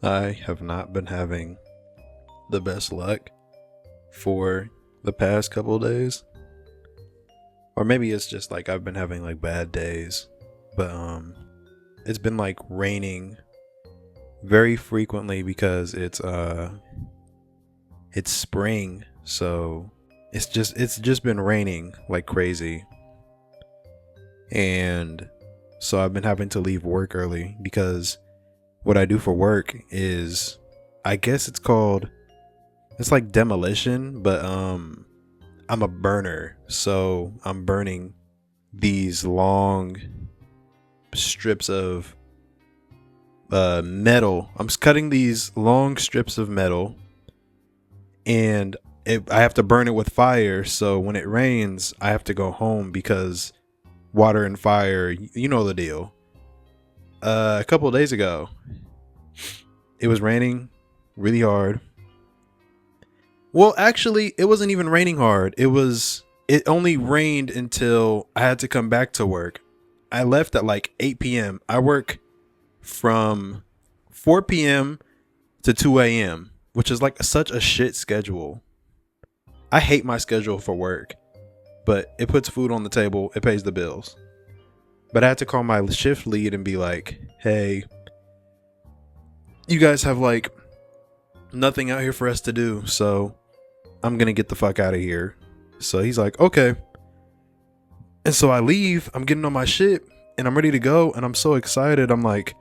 I have not been having the best luck for the past couple of days. Or maybe it's just like I've been having like bad days. But it's been like raining very frequently because it's spring, so it's just been raining like crazy. And so I've been having to leave work early because what I do for work is, I guess it's like demolition, but I'm a burner. So I'm burning these long strips of metal. I'm cutting these long strips of metal, and I have to burn it with fire. So when it rains, I have to go home because water and fire, you know the deal. A couple of days ago, it was raining really hard. Well, actually, it wasn't even raining hard. It only rained until I had to come back to work. I left at like 8 p.m. I work from 4 p.m. to 2 a.m., which is like such a shit schedule. I hate my schedule for work, but it puts food on the table, it pays the bills. But I had to call my shift lead and be like, hey, you guys have like nothing out here for us to do, so I'm gonna get the fuck out of here. So he's like, okay. And so I leave, I'm getting on my shit, and I'm ready to go, and I'm so excited. I'm like,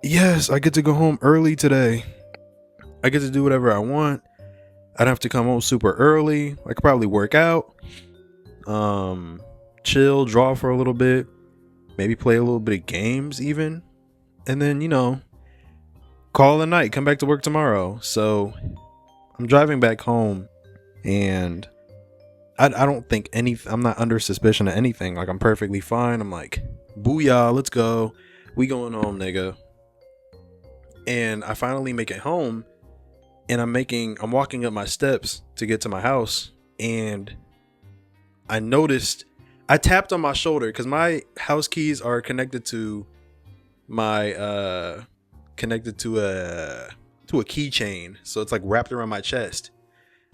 yes, I get to go home early today. I get to do whatever I want. I don't have to come home super early. I could probably work out, chill, draw for a little bit, maybe play a little bit of games even, and then, call it a night, come back to work tomorrow. So I'm driving back home, and I don't think I'm not under suspicion of anything. Like, I'm perfectly fine. I'm like, booyah, let's go. We going home, nigga. And I finally make it home, and I'm walking up my steps to get to my house, and I noticed I tapped on my shoulder because my house keys are connected to my connected to a keychain, so it's like wrapped around my chest.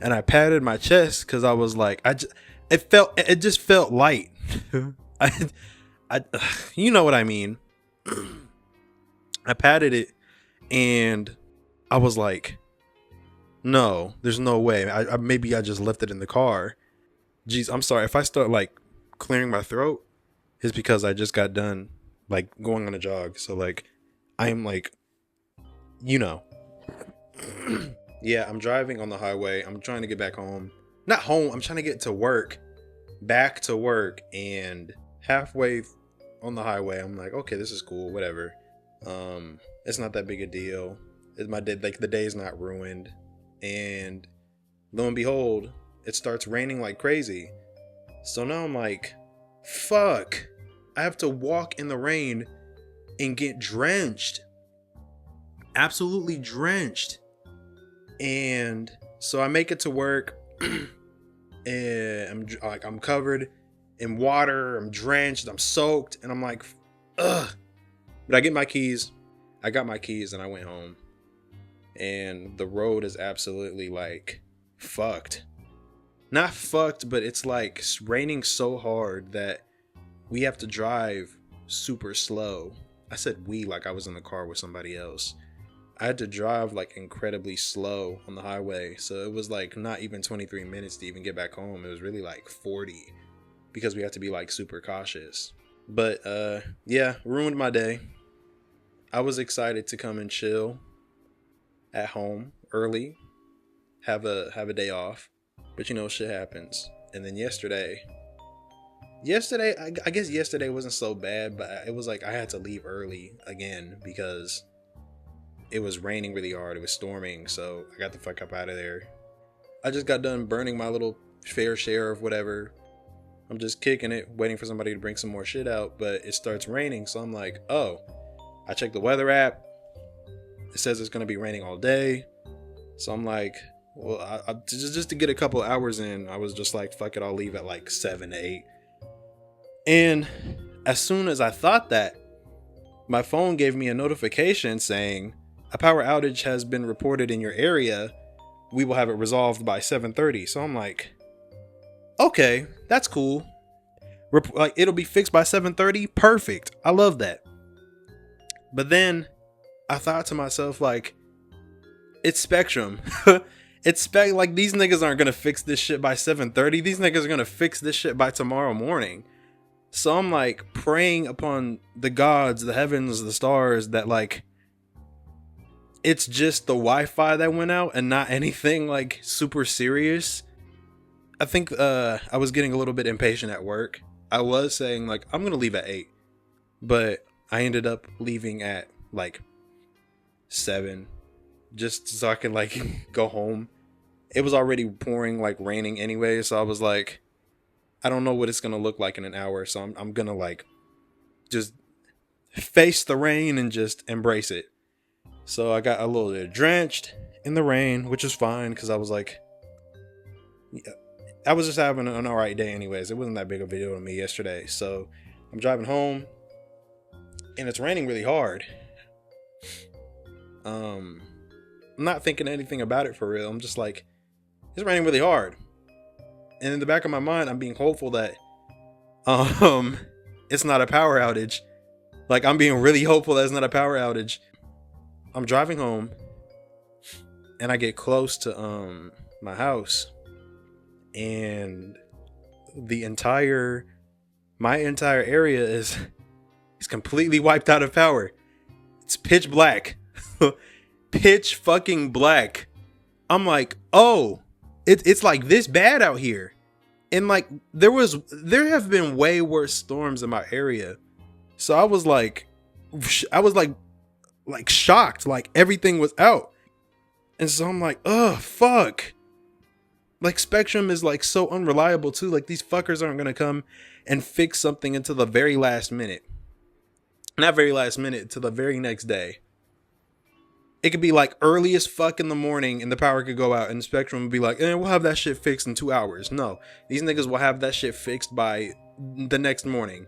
And I patted my chest because I was like, it just felt light. I you know what I mean. I patted it, and I was like, no, there's no way. Maybe I just left it in the car. Jeez, I'm sorry if I start like clearing my throat. It's because I just got done like going on a jog. So like, I'm like, yeah, I'm driving on the highway. I'm trying to get back home. Not home. I'm trying to get to work, back to work, and halfway on the highway, I'm like, okay, this is cool, whatever. It's not that big a deal. It's my day, like the day's not ruined. And lo and behold, it starts raining like crazy. So now I'm like, fuck, I have to walk in the rain and get drenched. Absolutely drenched. And so I make it to work, and I'm covered in water, I'm drenched, I'm soaked, and I'm like, ugh. But I got my keys, and I went home. And the road is absolutely like fucked. Not fucked, but it's like raining so hard that we have to drive super slow. I said we like I was in the car with somebody else. I had to drive like incredibly slow on the highway. So it was like not even 23 minutes to even get back home. It was really like 40 because we had to be like super cautious. But yeah, ruined my day. I was excited to come and chill at home early, have a day off, but shit happens. And then yesterday, I guess yesterday wasn't so bad, but it was like I had to leave early again because it was raining really hard. It was storming, so I got the fuck up out of there. I just got done burning my little fair share of whatever. I'm just kicking it, waiting for somebody to bring some more shit out, but it starts raining, so I'm like, oh. I checked the weather app. It says it's going to be raining all day. So I'm like, well, I just to get a couple hours in, I was just like, fuck it, I'll leave at like 7 to 8. And as soon as I thought that, my phone gave me a notification saying, a power outage has been reported in your area. We will have it resolved by 7:30. So I'm like, okay, that's cool. Like, it'll be fixed by 7:30. Perfect. I love that. But then I thought to myself, like, it's Spectrum. Like, these niggas aren't gonna fix this shit by 7:30. These niggas are gonna fix this shit by tomorrow morning. So I'm like praying upon the gods, the heavens, the stars, that like it's just the Wi-Fi that went out and not anything like super serious. I think I was getting a little bit impatient at work. I was saying like I'm gonna leave at 8, but I ended up leaving at like 7, just so I can like go home. It was already pouring, like raining anyway, so I was like, I don't know what it's gonna look like in an hour, so I'm gonna like just face the rain and just embrace it. So I got a little bit drenched in the rain, which is fine because I was like, yeah, I was just having an alright day anyways. It wasn't that big of a deal to me yesterday. So I'm driving home and it's raining really hard. I'm not thinking anything about it for real. I'm just like, it's raining really hard. And in the back of my mind, I'm being hopeful that it's not a power outage. Like, I'm being really hopeful that it's not a power outage. I'm driving home and I get close to my house, and my entire area is completely wiped out of power. It's pitch black. Pitch fucking black. I'm like, oh, it's like this bad out here. And like there have been way worse storms in my area. So I was like shocked, like everything was out. And so I'm like, oh fuck. Like Spectrum is like so unreliable too. Like these fuckers aren't gonna come and fix something until the very last minute. Not very last minute, to the very next day. It could be like early as fuck in the morning and the power could go out and Spectrum would be like, we'll have that shit fixed in 2 hours. No, these niggas will have that shit fixed by the next morning.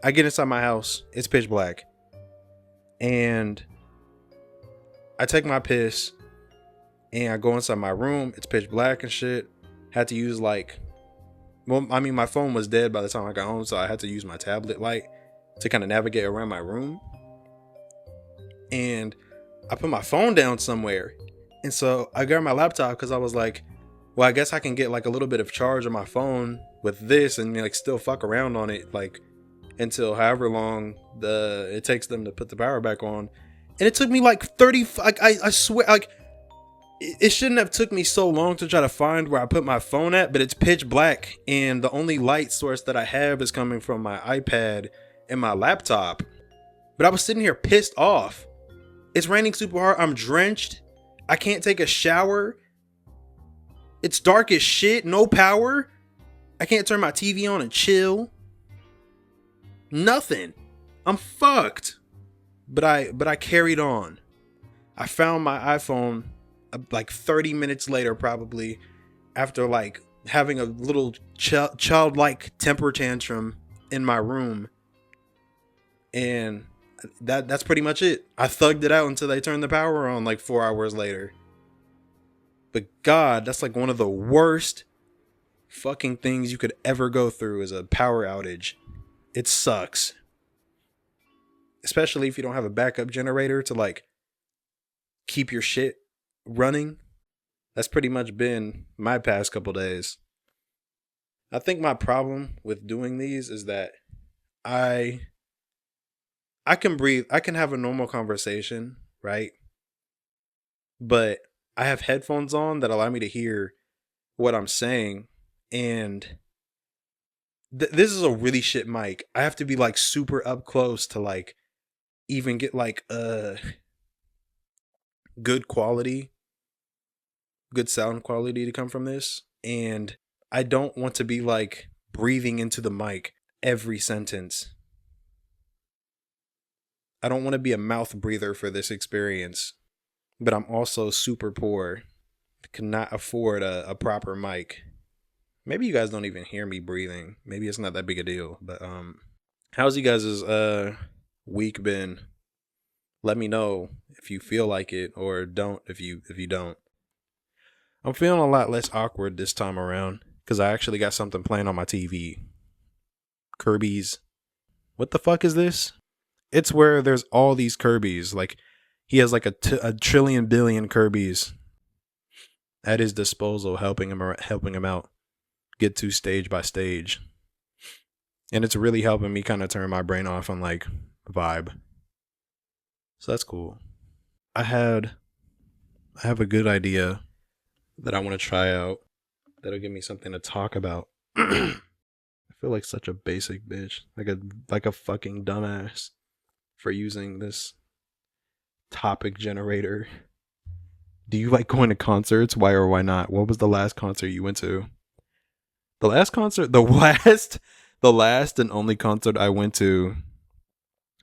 I get inside my house, it's pitch black. And I take my piss and I go inside my room, it's pitch black and shit. Had to use like, well, I mean, my phone was dead by the time I got home, so I had to use my tablet light to kind of navigate around my room. And I put my phone down somewhere. And so I grabbed my laptop because I was like, well, I guess I can get like a little bit of charge on my phone with this and like still fuck around on it like until however long it takes them to put the power back on. And it took me like 30, like I swear, like it shouldn't have took me so long to try to find where I put my phone at, but it's pitch black and the only light source that I have is coming from my iPad and my laptop. But I was sitting here pissed off. It's raining super hard. I'm drenched. I can't take a shower. It's dark as shit. No power. I can't turn my TV on and chill. Nothing. I'm fucked. But I carried on. I found my iPhone like 30 minutes later, probably, after like having a little childlike temper tantrum in my room. And that's pretty much it. I thugged it out until they turned the power on like 4 hours later. But God, that's like one of the worst fucking things you could ever go through is a power outage. It sucks. Especially if you don't have a backup generator to like keep your shit running. That's pretty much been my past couple days. I think my problem with doing these is that I can breathe. I can have a normal conversation, right? But I have headphones on that allow me to hear what I'm saying. And this is a really shit mic. I have to be like super up close to like even get like good sound quality to come from this. And I don't want to be like breathing into the mic every sentence. I don't want to be a mouth breather for this experience, but I'm also super poor. Cannot afford a proper mic. Maybe you guys don't even hear me breathing. Maybe it's not that big a deal. But how's you guys' week been? Let me know if you feel like it, or don't if you don't. I'm feeling a lot less awkward this time around because I actually got something playing on my TV. Kirby's. What the fuck is this? It's where there's all these Kirby's. Like, he has like a trillion billion Kirby's at his disposal, helping him out, get to stage by stage. And it's really helping me kind of turn my brain off on like vibe. So that's cool. I have a good idea that I want to try out that'll give me something to talk about. I feel like such a basic bitch, like a fucking dumbass for using this topic generator. Do you like going to concerts? Why or why not? What was the last concert you went to? The last and only concert I went to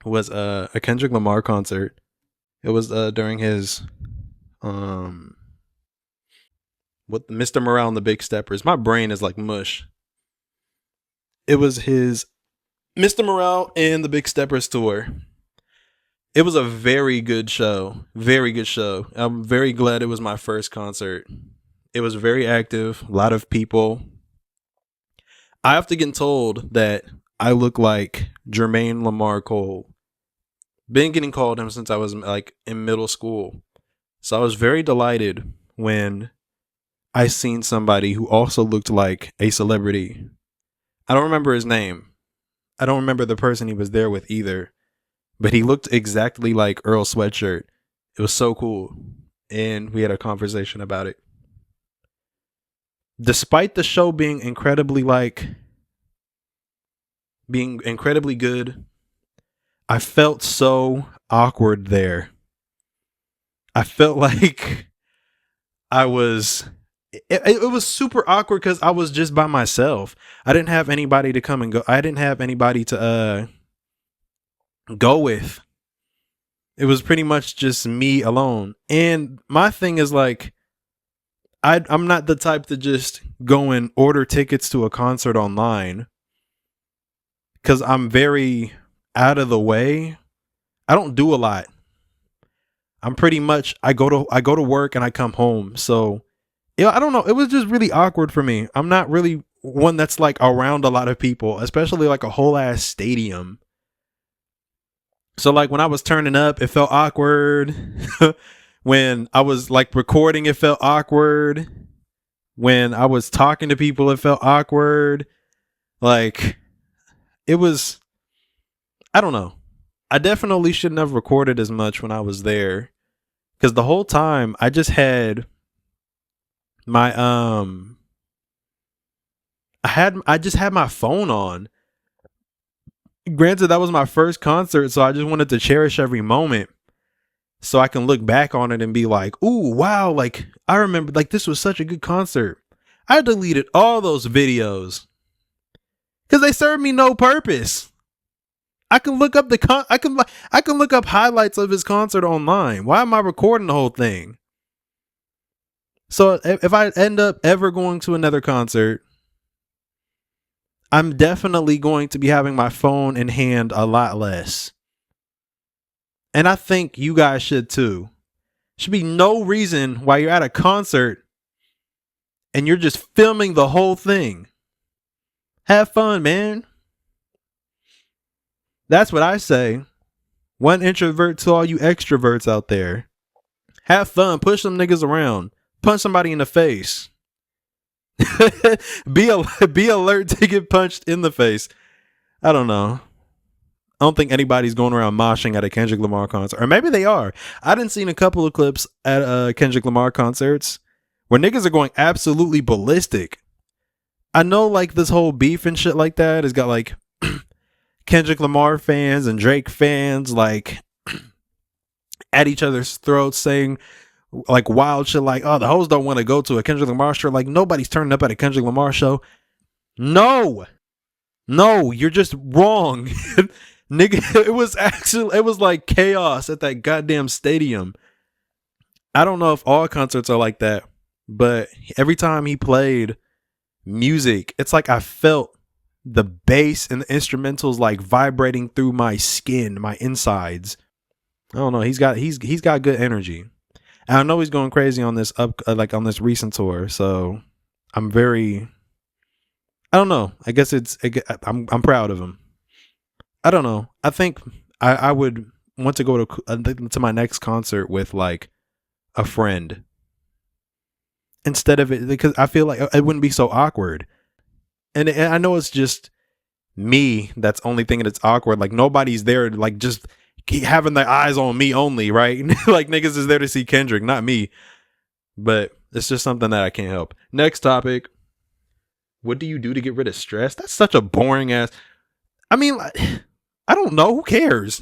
was a Kendrick Lamar concert. It was during his Mr. Morale and the Big Steppers. My brain is like mush. It was his Mr. Morale and the Big Steppers tour. It was a very good show. Very good show. I'm very glad it was my first concert. It was very active. A lot of people. I have to get told that I look like Jermaine Lamar Cole. Been getting called him since I was like in middle school. So I was very delighted when I seen somebody who also looked like a celebrity. I don't remember his name. I don't remember the person he was there with either. But he looked exactly like Earl Sweatshirt. It was so cool. And we had a conversation about it. Despite the show being incredibly good, I felt so awkward there. I felt like I was... It was super awkward because I was just by myself. I didn't have anybody to come and go. I didn't have anybody to go with. It was pretty much just me alone. And my thing is like, I'm not the type to just go and order tickets to a concert online because I'm very out of the way. I don't do a lot. I'm pretty much I go to work and I come home. So yeah, I don't know. It was just really awkward for me. I'm not really one that's like around a lot of people, especially like a whole ass stadium. So like when I was turning up, it felt awkward. When I was like recording, it felt awkward. When I was talking to people, it felt awkward. Like it was, I don't know. I definitely shouldn't have recorded as much when I was there. Because the whole time I just had my I just had my phone on. Granted, that was my first concert, so I just wanted to cherish every moment so I can look back on it and be like, ooh, wow, like I remember like this was such a good concert. I deleted all those videos because they served me no purpose. I can look up I can look up highlights of his concert online. Why am I recording the whole thing? So if I end up ever going to another concert, I'm definitely going to be having my phone in hand a lot less. And I think you guys should too. Should be no reason why you're at a concert and you're just filming the whole thing. Have fun, man. That's what I say. One introvert to all you extroverts out there. Have fun. Push some niggas around. Punch somebody in the face. Be alert to get punched in the face. I don't know. I don't think anybody's going around moshing at a Kendrick Lamar concert. Or maybe they are. I done seen a couple of clips at Kendrick Lamar concerts where niggas are going absolutely ballistic. I know like this whole beef and shit like that has got like Kendrick Lamar fans and Drake fans like at each other's throats saying like wild shit like, oh, the hoes don't want to go to a Kendrick Lamar show. Like nobody's turning up at a Kendrick Lamar show. No, you're just wrong. Nigga, it was like chaos at that goddamn stadium. I don't know if all concerts are like that, but every time he played music, it's like I felt the bass and the instrumentals like vibrating through my skin, my insides. I don't know. He's got good energy. And I know he's going crazy on this on this recent tour. So I'm very, I don't know. I guess I'm proud of him. I don't know. I think I would want to go to my next concert with like a friend instead of it, because I feel like it wouldn't be so awkward. And I know it's just me that's only thinking it's awkward. Like nobody's there, like just keep having their eyes on me only, right? Like niggas is there to see Kendrick, not me. But it's just something that I can't help. Next topic. What do you do to get rid of stress? That's such a boring ass. I mean, like, I don't know. Who cares?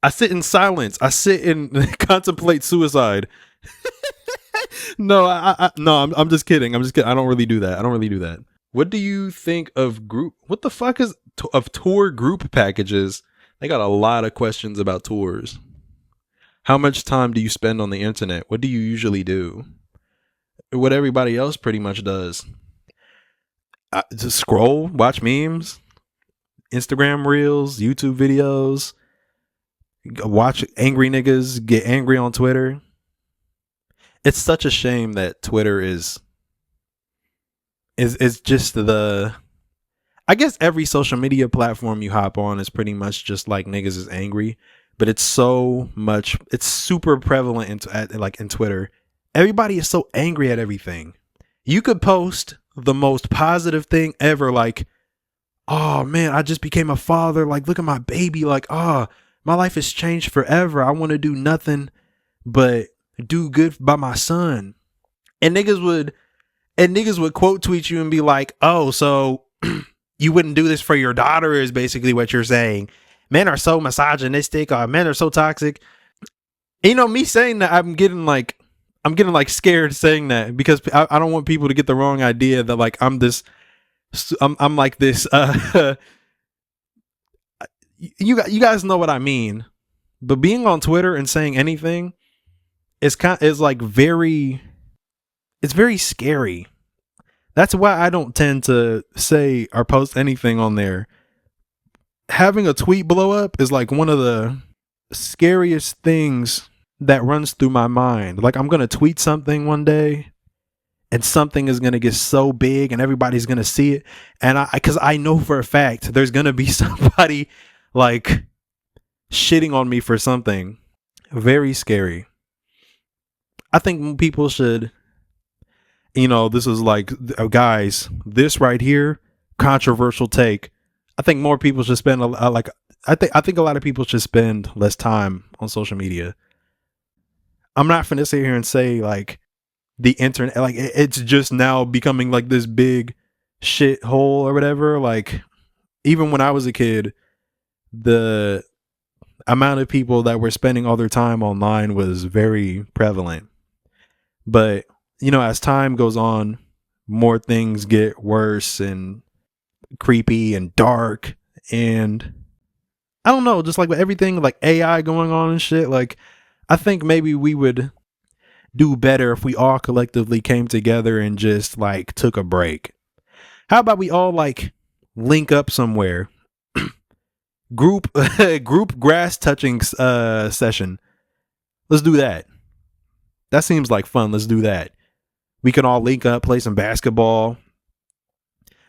I sit in silence. I sit and contemplate suicide. No, I'm just kidding. I'm just kidding. I don't really do that. I don't really do that. What do you think of group? What the fuck is of tour group packages? They got a lot of questions about tours. How much time do you spend on the internet? What do you usually do? What everybody else pretty much does. Just scroll, watch memes, Instagram reels, YouTube videos, watch angry niggas get angry on Twitter. It's such a shame that Twitter is just the, I guess every social media platform you hop on is pretty much just like niggas is angry, but it's super prevalent in Twitter. Everybody is so angry at everything. You could post the most positive thing ever, like, oh man, I just became a father, like look at my baby, like, oh, my life has changed forever. I want to do nothing but do good by my son. And niggas would quote tweet you and be like, oh, so you wouldn't do this for your daughter, is basically what you're saying. Men are so misogynistic, or men are so toxic. You know, me saying that, I'm getting like scared saying that, because I don't want people to get the wrong idea that like I'm like this. You guys know what I mean. But being on Twitter and saying anything is it's very scary. That's why I don't tend to say or post anything on there. Having a tweet blow up is like one of the scariest things that runs through my mind. Like I'm going to tweet something one day and something is going to get so big and everybody's going to see it. And because I know for a fact there's going to be somebody like shitting on me for something. Very scary. I think people should, this is like, guys, this right here, controversial take. I think more people should spend I think a lot of people should spend less time on social media. I'm not finna sit here and say like the internet, like it's just now becoming like this big shit hole or whatever. Like even when I was a kid, the amount of people that were spending all their time online was very prevalent. But as time goes on, more things get worse and creepy and dark, and I don't know, just like with everything like AI going on and shit, like I think maybe we would do better if we all collectively came together and just like took a break. How about we all like link up somewhere, group grass touching session. Let's do that. That seems like fun. Let's do that. We can all link up, play some basketball.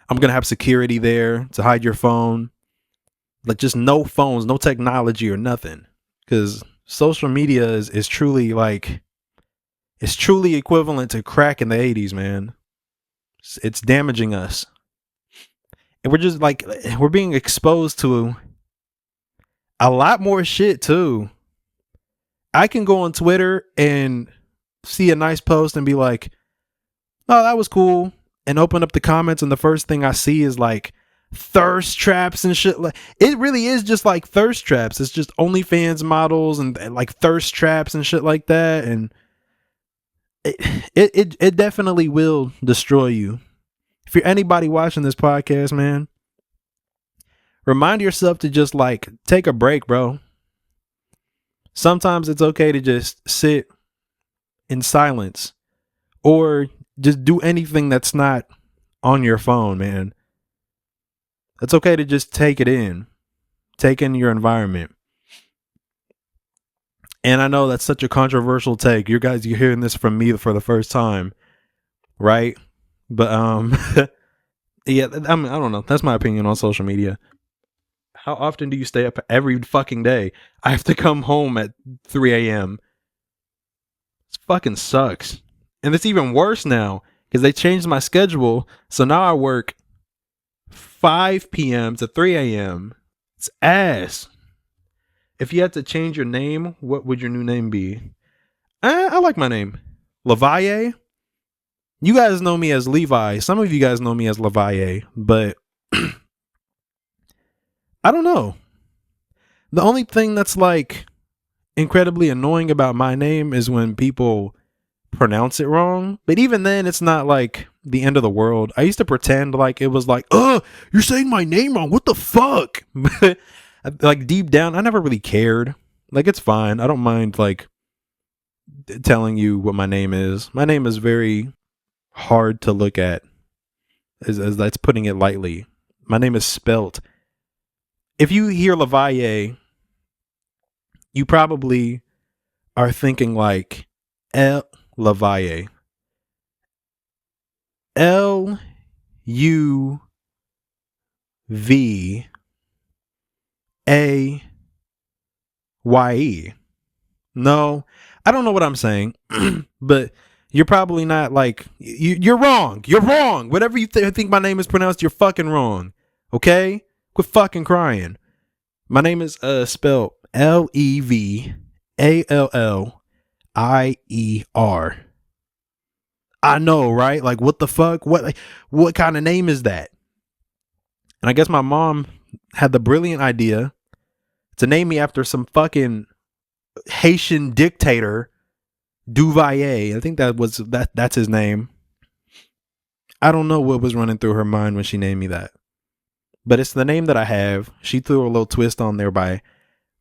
I'm going to have security there to hide your phone. Like just no phones, no technology or nothing. Because social media is truly like, it's truly equivalent to crack in the 80s, man. It's damaging us. And we're just like, we're being exposed to a lot more shit too. I can go on Twitter and see a nice post and be like, oh, that was cool. And open up the comments and the first thing I see is like thirst traps and shit. Like it really is just like thirst traps. It's just OnlyFans models and like thirst traps and shit like that. And it definitely will destroy you. If you're anybody watching this podcast, man, remind yourself to just like take a break, bro. Sometimes it's okay to just sit in silence or just do anything that's not on your phone, man. It's okay to just take it in. Take in your environment. And I know that's such a controversial take. You guys, you're hearing this from me for the first time, right? But yeah, I mean, I don't know. That's my opinion on social media. How often do you stay up every fucking day? I have to come home at 3 a.m. This fucking sucks. And it's even worse now because they changed my schedule. So now I work 5 p.m. to 3 a.m. It's ass. If you had to change your name, what would your new name be? I like my name. Levaye. You guys know me as Levi. Some of you guys know me as Levaye, but I don't know. The only thing that's like incredibly annoying about my name is when people pronounce it wrong. But even then, it's not like the end of the world. I used to pretend like it was like, you're saying my name wrong. What the fuck? But like deep down, I never really cared. Like, it's fine. I don't mind like telling you what my name is. My name is very hard to look at, as that's putting it lightly. My name is spelt. If you hear Levaye, you probably are thinking like Levaye. Luvaye. No, I don't know what I'm saying, but you're probably not like, you're wrong. You're wrong. Whatever you think my name is pronounced, you're fucking wrong. Okay? Quit fucking crying. My name is spelled Levallier. I know, right? Like, what the fuck? What kind of name is that? And I guess my mom had the brilliant idea to name me after some fucking Haitian dictator, Duvalier. I think that's his name. I don't know what was running through her mind when she named me that, but it's the name that I have. She threw a little twist on there by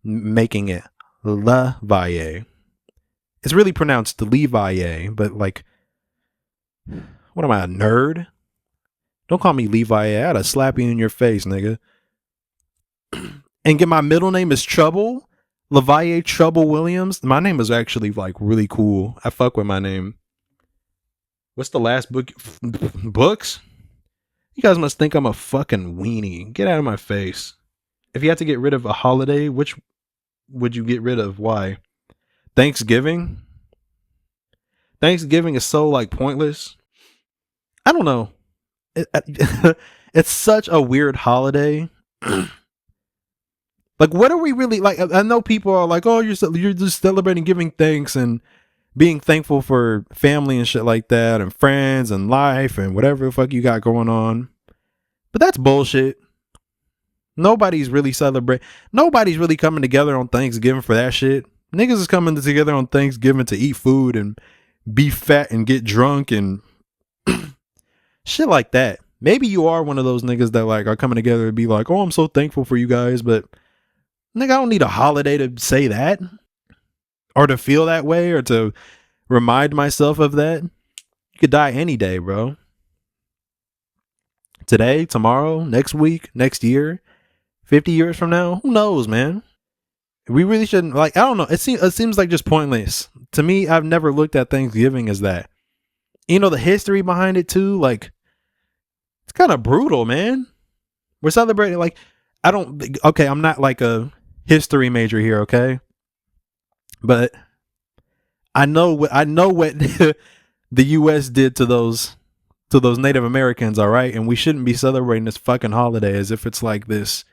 making it Levaye. It's really pronounced Levaye, but like, what am I, a nerd? Don't call me Levi. I gotta slap you in your face, nigga. And get my middle name is Trouble. Levaye Trouble Williams. My name is actually like really cool. I fuck with my name. What's the last book? Books? You guys must think I'm a fucking weenie. Get out of my face. If you had to get rid of a holiday, which would you get rid of? Why? Thanksgiving? Thanksgiving is so like pointless. I don't know. It's such a weird holiday. Like, what are we really like? I know people are like, "Oh, you're just celebrating giving thanks and being thankful for family and shit like that, and friends and life and whatever the fuck you got going on." But that's bullshit. Nobody's really celebrating. Nobody's really coming together on Thanksgiving for that shit. Niggas is coming together on Thanksgiving to eat food and be fat and get drunk and shit like that. Maybe you are one of those niggas that like are coming together and be like, "Oh, I'm so thankful for you guys," but nigga, I don't need a holiday to say that or to feel that way or to remind myself of that. You could die any day, bro. Today, tomorrow, next week, next year, 50 years from now, who knows, man? We really shouldn't, like, I don't know. It seems like just pointless. To me, I've never looked at Thanksgiving as that. You know, the history behind it too, like, it's kind of brutal, man. We're celebrating, like, I'm not like a history major here, okay? But I know what the US did to those Native Americans, all right? And we shouldn't be celebrating this fucking holiday as if it's like this,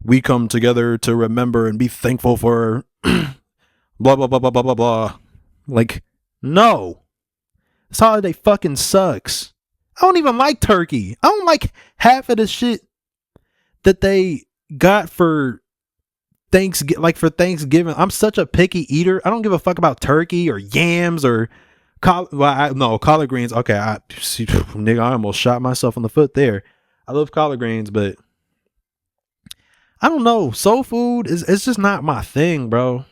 we come together to remember and be thankful for blah blah blah blah blah blah blah. Like, no. This holiday fucking sucks. I don't even like turkey. I don't like half of the shit that they got for Thanksgiving. Like, for Thanksgiving, I'm such a picky eater. I don't give a fuck about turkey or yams or collard greens. Okay, nigga, I almost shot myself in the foot there. I love collard greens, but I don't know. Soul food it's just not my thing, bro.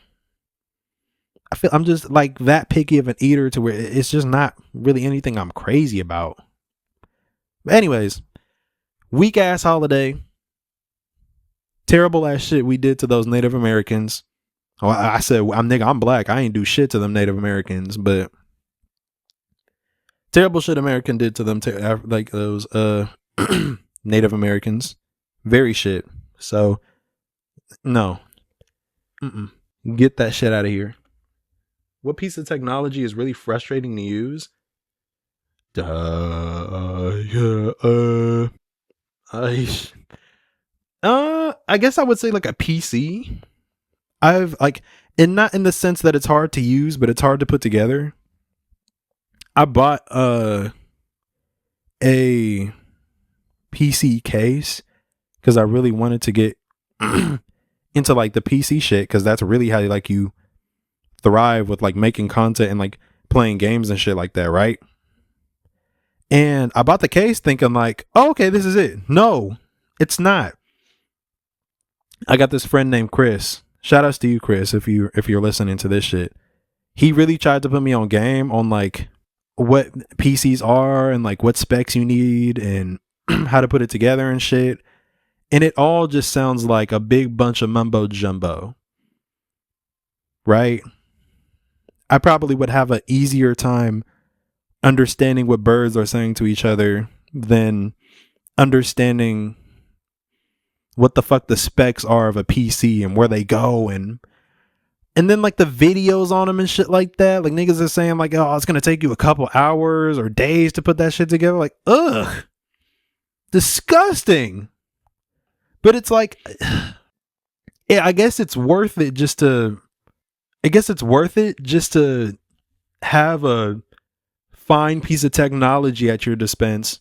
I feel I'm just like that picky of an eater to where it's just not really anything I'm crazy about. But anyways, weak ass holiday. Terrible ass shit we did to those Native Americans. Oh, I said, I'm black. I ain't do shit to them Native Americans, but terrible shit American did to them, like those Native Americans. Very shit. So no, get that shit out of here. What piece of technology is really frustrating to use? I guess I would say like a PC. I've like, and not in the sense that it's hard to use, but it's hard to put together. I bought a PC case because I really wanted to get into like the PC shit, because that's really how like you thrive with like making content and like playing games and shit like that, right? And I bought the case thinking like, oh, okay, this is it. No, it's not. I got this friend named Chris. Shout outs to you, Chris, if you're listening to this shit. He really tried to put me on game on like what PCs are and like what specs you need and how to put it together and shit. And it all just sounds like a big bunch of mumbo jumbo. Right? I probably would have an easier time understanding what birds are saying to each other than understanding what the fuck the specs are of a PC and where they go, and then like the videos on them and shit like that. Like niggas are saying like, oh, it's gonna take you a couple hours or days to put that shit together. Like, ugh, disgusting. But it's like, yeah, I guess it's worth it just to have a fine piece of technology at your dispense.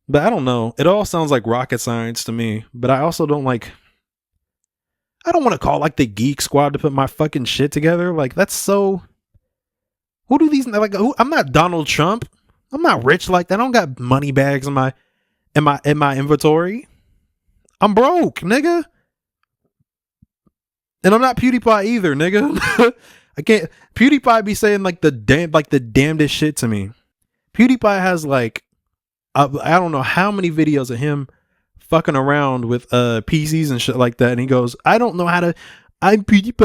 But I don't know. It all sounds like rocket science to me. But I also don't want to call like the Geek Squad to put my fucking shit together. Like that's so. Who do these like? I'm not Donald Trump. I'm not rich like that. I don't got money bags in my inventory. I'm broke, nigga. And I'm not PewDiePie either, nigga. I can't. PewDiePie be saying like the damnedest shit to me. PewDiePie has like, I don't know how many videos of him fucking around with PCs and shit like that, and he goes, I'm PewDiePie,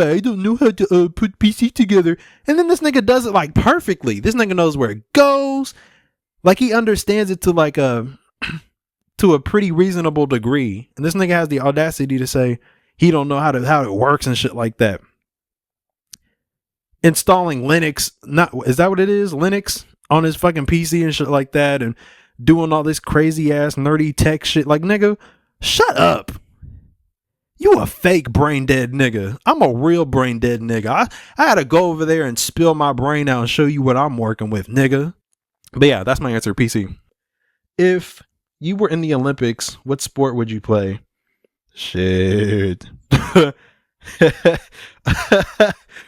I don't know how to put PC together. And then this nigga does it like perfectly. This nigga knows where it goes. Like he understands it to like to a pretty reasonable degree. And this nigga has the audacity to say he don't know how it works and shit like that. Installing Linux, is that what it is? Linux on his fucking PC and shit like that, and doing all this crazy ass nerdy tech shit. Like, nigga, shut up. You a fake brain dead nigga. I'm a real brain dead nigga. I had to go over there and spill my brain out and show you what I'm working with, nigga. But yeah, that's my answer, PC. If you were in the Olympics, what sport would you play? Shit.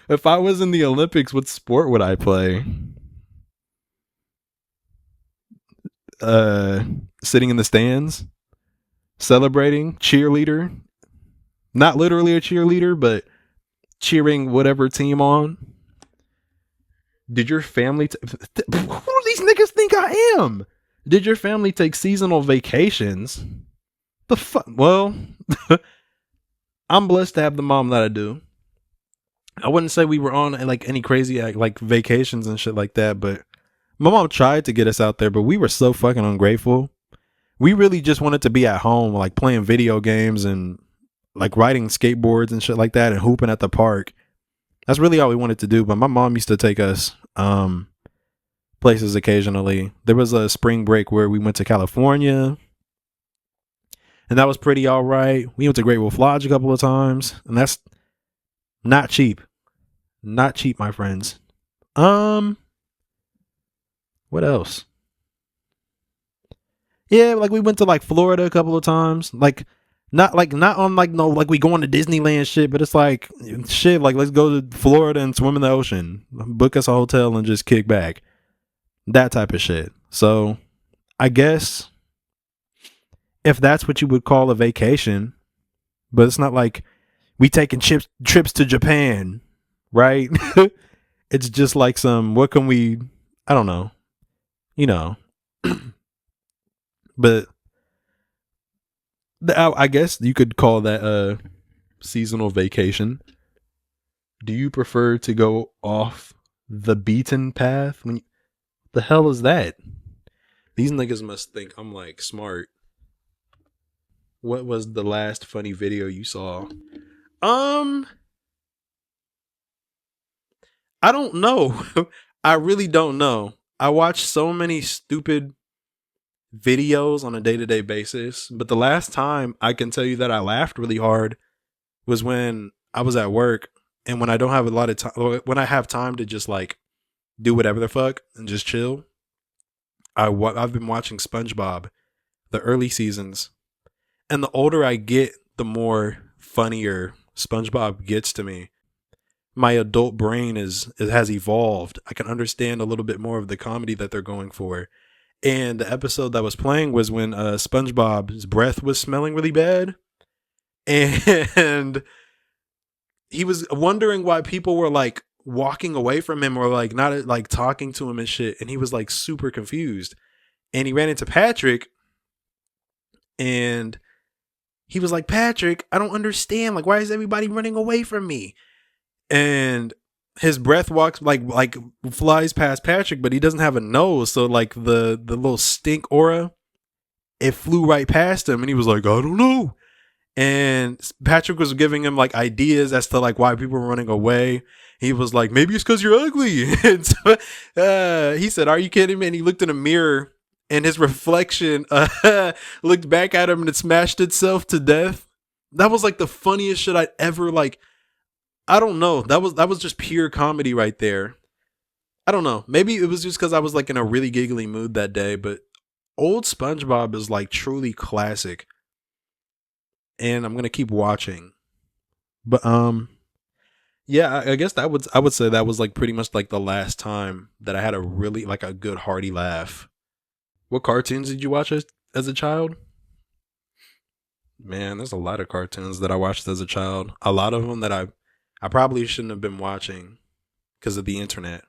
If I was in the Olympics, what sport would I play? Sitting in the stands, celebrating, cheerleader. Not literally a cheerleader, but cheering whatever team on. Did your family who do these niggas think I am? Did your family take seasonal vacations? The fuck? Well, I'm blessed to have the mom that I do. I wouldn't say we were on like any crazy like vacations and shit like that, but my mom tried to get us out there, but we were so fucking ungrateful. We really just wanted to be at home, like playing video games and like riding skateboards and shit like that and hooping at the park. That's really all we wanted to do. But my mom used to take us places occasionally. There was a spring break where we went to California, and that was pretty all right. We went to Great Wolf Lodge a couple of times, and that's not cheap. Not cheap, my friends. What else? Yeah, like we went to like Florida a couple of times. Not on like no like we going to Disneyland shit, but it's like shit like let's go to Florida and swim in the ocean, book us a hotel and just kick back. That type of shit. So I guess if that's what you would call a vacation, but it's not like we taking trips to Japan, right? It's just like what can we, I don't know, but I guess you could call that a seasonal vacation. Do you prefer to go off the beaten path? The hell is that? These niggas must think I'm like smart. What was the last funny video you saw? Um, I don't know. I really don't know. I watch so many stupid videos on a day-to-day basis, but the last time I can tell you that I laughed really hard was when I was at work, and when I don't have a lot of time, when I have time to just like do whatever the fuck and just chill, I've been watching SpongeBob, the early seasons, and the older I get, the more funnier SpongeBob gets to me. My adult brain it has evolved. I can understand a little bit more of the comedy that they're going for. And the episode that was playing was when SpongeBob's breath was smelling really bad, and he was wondering why people were like walking away from him or like not like talking to him and shit. And he was like super confused. And he ran into Patrick, and he was like, Patrick, I don't understand. Like, why is everybody running away from me? And his breath walks like flies past Patrick, but he doesn't have a nose. So like the little stink aura, it flew right past him, and he was like, I don't know. And Patrick was giving him like ideas as to like why people were running away. He was like, maybe it's because you're ugly. And so, he said, are you kidding me? And he looked in a mirror, and his reflection looked back at him, and it smashed itself to death. That was like the funniest shit I'd ever like. I don't know. That was just pure comedy right there. I don't know. Maybe it was just because I was like in a really giggly mood that day, but old SpongeBob is like truly classic. And I'm gonna keep watching. But yeah, I guess I would say that was like pretty much like the last time that I had a really like a good hearty laugh. What cartoons did you watch as a child? Man, there's a lot of cartoons that I watched as a child. A lot of them that I probably shouldn't have been watching because of the internet.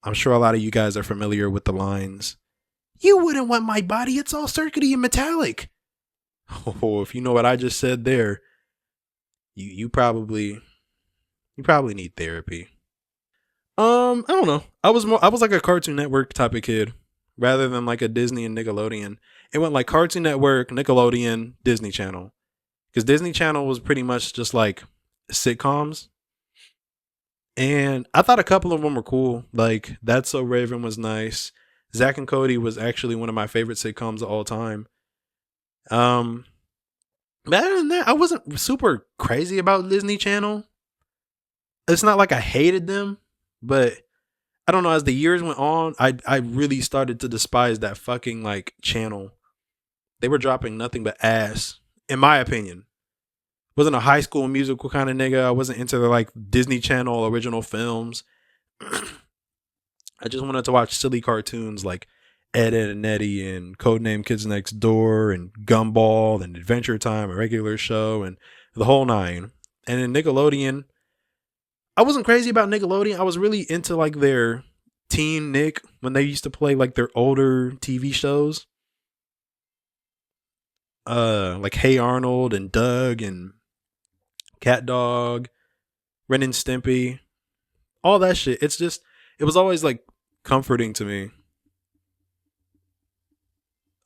I'm sure a lot of you guys are familiar with the lines, "You wouldn't want my body, it's all circuity and metallic." Oh, if you know what I just said there, you probably need therapy. I don't know. I was like a Cartoon Network type of kid rather than like a Disney and Nickelodeon. It went like Cartoon Network, Nickelodeon, Disney Channel. Because Disney Channel was pretty much just like sitcoms. And I thought a couple of them were cool. Like That's So Raven was nice. Zack and Cody was actually one of my favorite sitcoms of all time. But other than that, I wasn't super crazy about Disney Channel. It's not like I hated them, but I don't know. As the years went on, I really started to despise that fucking like channel. They were dropping nothing but ass, in my opinion. Wasn't a High School Musical kind of nigga. I wasn't into the like Disney Channel original films. I just wanted to watch silly cartoons like Ed, Edd and Eddy and Codename Kids Next Door and Gumball and Adventure Time, a regular show, and the whole nine. And in Nickelodeon, I wasn't crazy about Nickelodeon. I was really into like their Teen Nick when they used to play like their older TV shows. Like Hey Arnold and Doug and Cat Dog, Ren and Stimpy, all that shit. It was always like comforting to me.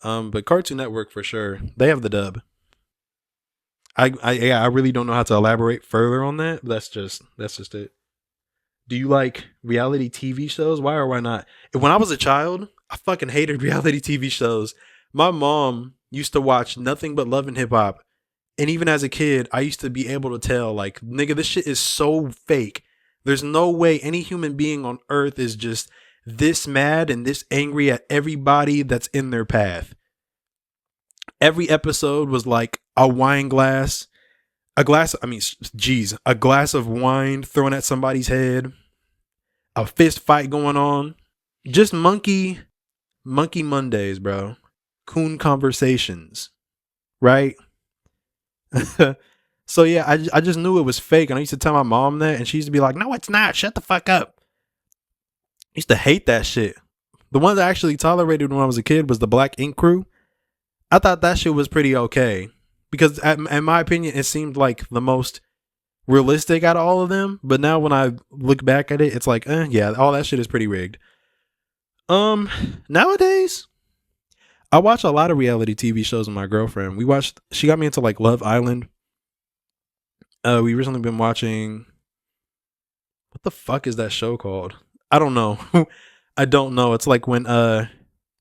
But Cartoon Network for sure. They have the dub. Yeah, I really don't know how to elaborate further on that. But that's just it. Do you like reality TV shows? Why or why not? When I was a child, I fucking hated reality TV shows. My mom used to watch nothing but Love and Hip Hop. And even as a kid, I used to be able to tell, like, nigga, this shit is so fake. There's no way any human being on earth is just this mad and this angry at everybody that's in their path. Every episode was like a wine glass, a glass of wine thrown at somebody's head, a fist fight going on. Just monkey Mondays, bro. Coon conversations, right? So yeah, I just knew it was fake, and I used to tell my mom that, and she used to be like, "No, it's not. Shut the fuck up." I used to hate that shit. The one that I actually tolerated when I was a kid was the Black Ink Crew. I thought that shit was pretty okay because, in my opinion, it seemed like the most realistic out of all of them. But now when I look back at it, it's like, yeah, all that shit is pretty rigged. Nowadays, I watch a lot of reality TV shows with my girlfriend. She got me into like Love Island. We recently been watching, what the fuck is that show called? I don't know. I don't know. It's like when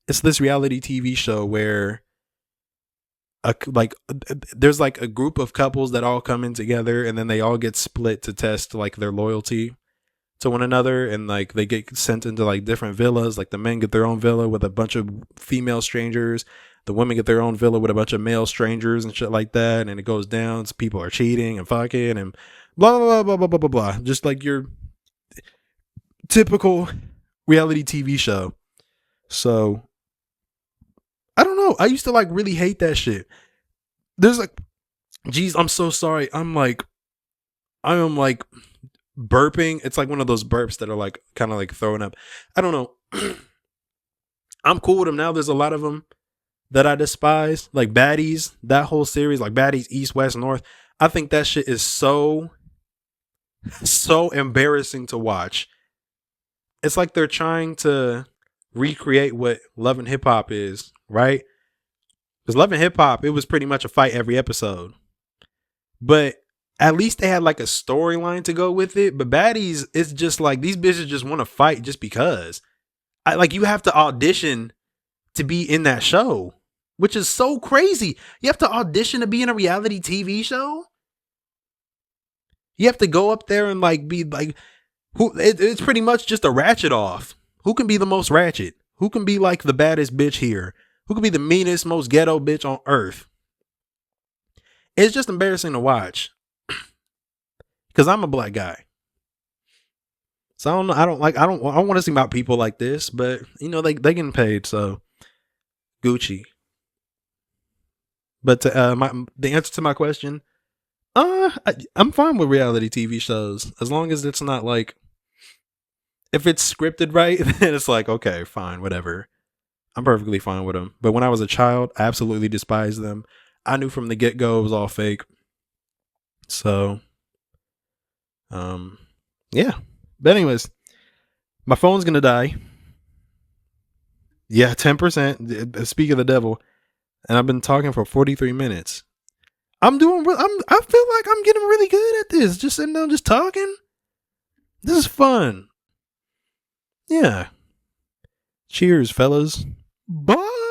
it's this reality TV show where there's like a group of couples that all come in together and then they all get split to test like their loyalty to one another, and like they get sent into like different villas. Like the men get their own villa with a bunch of female strangers, the women get their own villa with a bunch of male strangers and shit like that, and it goes down. So people are cheating and fucking and blah blah blah blah blah blah blah. Just like your typical reality TV show. So I don't know. I used to like really hate that shit. There's like, geez, I'm so sorry. I am like burping. It's like one of those burps that are like kind of like throwing up. I don't know. I'm cool with them now. There's a lot of them that I despise, like Baddies, that whole series, like Baddies, East, West, North. I think that shit is so embarrassing to watch. It's like they're trying to recreate what Love and Hip Hop is, right? Because Love and Hip Hop, it was pretty much a fight every episode. But at least they had like a storyline to go with it. But Baddies, it's just like these bitches just want to fight just because. Like you have to audition to be in that show, which is so crazy. You have to audition to be in a reality TV show. You have to go up there and like be like, it's pretty much just a ratchet off. Who can be the most ratchet? Who can be like the baddest bitch here? Who can be the meanest, most ghetto bitch on earth? It's just embarrassing to watch. Because I'm a black guy. So I don't know. I don't want to see about people like this, but you know, they getting paid, so Gucci. But the answer to my question, I'm fine with reality TV shows as long as it's not like, if it's scripted right, then it's like, okay, fine, whatever. I'm perfectly fine with them. But when I was a child, I absolutely despised them. I knew from the get-go it was all fake. So, yeah. But anyways, my phone's gonna die. Yeah, 10%. Speak of the devil. And I've been talking for 43 minutes. I feel like I'm getting really good at this. Just sitting down, just talking. This is fun. Yeah. Cheers, fellas. Bye.